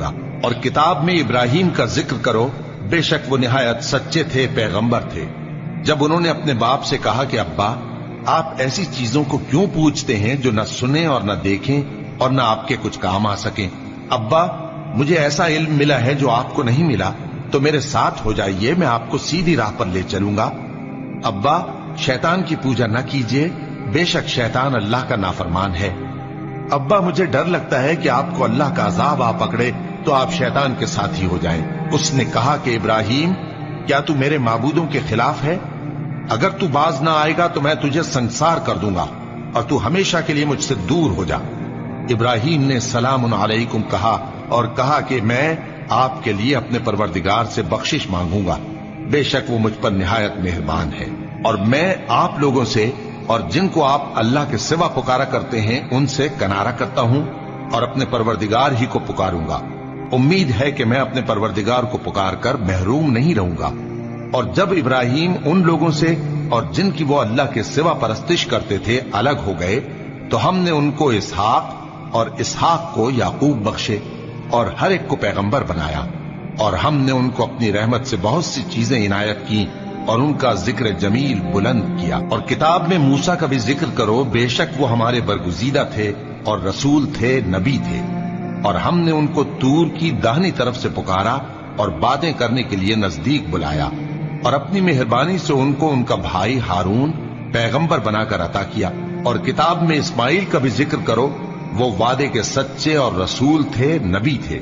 होगा। और किताब में इब्राहिम का जिक्र करो, बेशक वो निहायत सच्चे थे, पैगंबर थे। जब उन्होंने अपने बाप से कहा कि अब्बा, आप ऐसी चीजों को क्यों पूछते हैं जो न सुने और न देखें और न आपके कुछ काम आ सकें। अब्बा, मुझे ऐसा इल्म मिला है जो आपको नहीं मिला, तो मेरे साथ हो जाइए, मैं आपको सीधी राह पर ले चलूंगा। अब्बा, शैतान की पूजा न कीजिए, बेशक शैतान अल्लाह का नाफरमान है। अब्बा, मुझे डर लगता है कि आपको अल्लाह का अजाब आ पकड़े तो आप शैतान के साथी हो जाएं। उसने कहा कि इब्राहिम, क्या तू मेरे माबूदों के खिलाफ है? अगर तू बाज ना आएगा तो मैं तुझे संसार कर दूंगा और तू हमेशा के लिए मुझसे दूर हो जा। इब्राहिम ने सलामुन अलैकुम कहा और कहा कि मैं आपके लिए अपने परवरदिगार से बख्शिश मांगूंगा, बेशक वो मुझ पर निहायत मेहरबान है। और मैं आप लोगों से और जिनको आप अल्लाह के सिवा पुकारा करते हैं उनसे कनारा करता हूं और अपने परवरदिगार ही को पुकारूंगा। उम्मीद है कि मैं अपने परवरदिगार को पुकार कर महरूम नहीं रहूंगा। और जब इब्राहिम उन लोगों से और जिनकी वो अल्लाह के सिवा परस्तिश करते थे अलग हो गए, तो हमने उनको इसहाक और इसहाक को याकूब बख्शे और हर एक को पैगंबर बनाया। और हमने उनको अपनी रहमत से बहुत सी चीजें इनायत की और उनका जिक्र जमील बुलंद किया। और किताब में मूसा का भी जिक्र करो, बेशक वो हमारे बरगुजीदा थे और रसूल थे, नबी थे। और हमने उनको तूर की दाहिनी तरफ से पुकारा और बातें करने के लिए नजदीक बुलाया। और अपनी मेहरबानी से उनको उनका भाई हारून पैगंबर बनाकर अता किया। और किताब में इस्माइल का भी जिक्र करो, वो वादे के सच्चे और रसूल थे, नबी थे।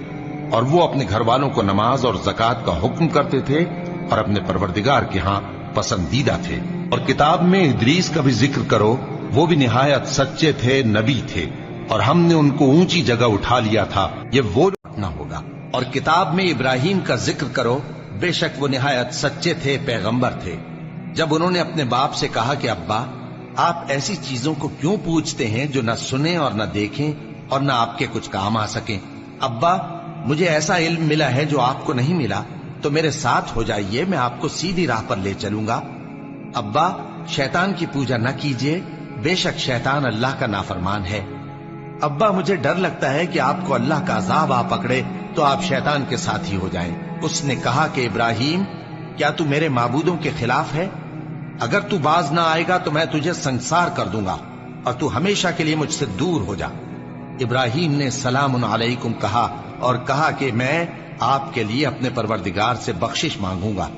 और वो अपने घर वालों को नमाज और ज़कात का हुक्म करते थे और अपने परवरदिगार के यहाँ पसंदीदा थे। और किताब में इदरीस का भी जिक्र करो, वो भी निहायत सच्चे थे, नबी थे। और हमने उनको ऊंची जगह उठा लिया था, ये वो न होगा। और किताब में इब्राहिम का जिक्र करो, बेशक वो निहायत सच्चे थे, पैगंबर थे। जब उन्होंने अपने बाप से कहा कि अब्बा, आप ऐसी चीजों को क्यों पूछते हैं जो न सुने और न देखें और न आपके कुछ काम आ सकें। अब्बा, मुझे ऐसा इल्म मिला है जो आपको नहीं मिला, तो मेरे साथ हो जाइए, मैं आपको सीधी राह पर ले चलूंगा। अब्बा, शैतान की पूजा न कीजिए, बेशक शैतान अल्लाह का नाफरमान है। अब्बा, मुझे डर लगता है कि आपको अल्लाह का अजाब आ पकड़े तो आप शैतान के साथी हो जाएं। उसने कहा कि इब्राहिम, क्या तू मेरे माबूदों के खिलाफ है? अगर तू बाज ना आएगा तो मैं तुझे संसार कर दूंगा और तू हमेशा के लिए मुझसे दूर हो जा। इब्राहिम ने सलामुन अलैकुम कहा और कहा कि मैं आपके लिए अपने परवरदिगार से बख्शिश मांगूंगा,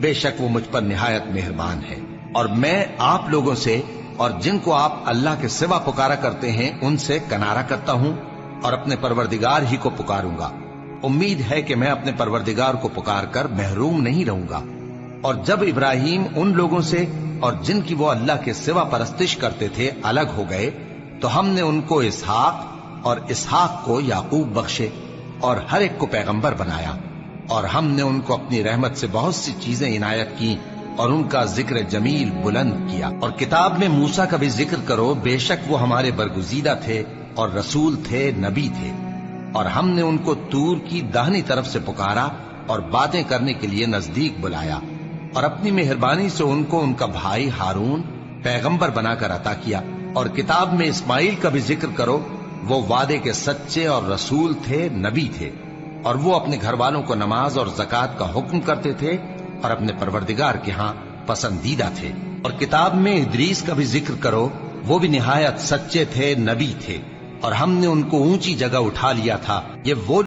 बेशक वो मुझ पर निहायत मेहरबान है। और मैं आप लोगों से और जिनको आप अल्लाह के सिवा पुकारा करते हैं उनसे कनारा करता हूं और अपने परवरदिगार ही को पुकारूंगा। उम्मीद है कि मैं अपने परवरदिगार को पुकार कर महरूम नहीं रहूंगा। और जब इब्राहिम उन लोगों से और जिनकी वो अल्लाह के सिवा परस्तिश करते थे अलग हो गए, तो हमने उनको इसहाक और इसहाक को याकूब बख्शे और हर एक को पैगंबर बनाया। और हमने उनको अपनी रहमत से बहुत सी चीजें इनायत की और उनका जिक्र जमील बुलंद किया। और किताब में मूसा का भी जिक्र करो, बेशक वो हमारे बरगुजीदा थे और रसूल थे, नबी थे। और हमने उनको तूर की दाहिनी तरफ से पुकारा और बातें करने के लिए नजदीक बुलाया। और अपनी मेहरबानी से उनको उनका भाई हारून पैगंबर बनाकर अता किया। और किताब में इस्माइल का भी जिक्र करो, वो वादे के सच्चे और रसूल थे, नबी थे। और वो अपने घर वालों को नमाज और ज़कात का हुक्म करते थे और अपने परवरदिगार के यहाँ पसंदीदा थे। और किताब में इदरीस का भी जिक्र करो, वो भी निहायत सच्चे थे, नबी थे। और हमने उनको ऊंची जगह उठा लिया था, ये वो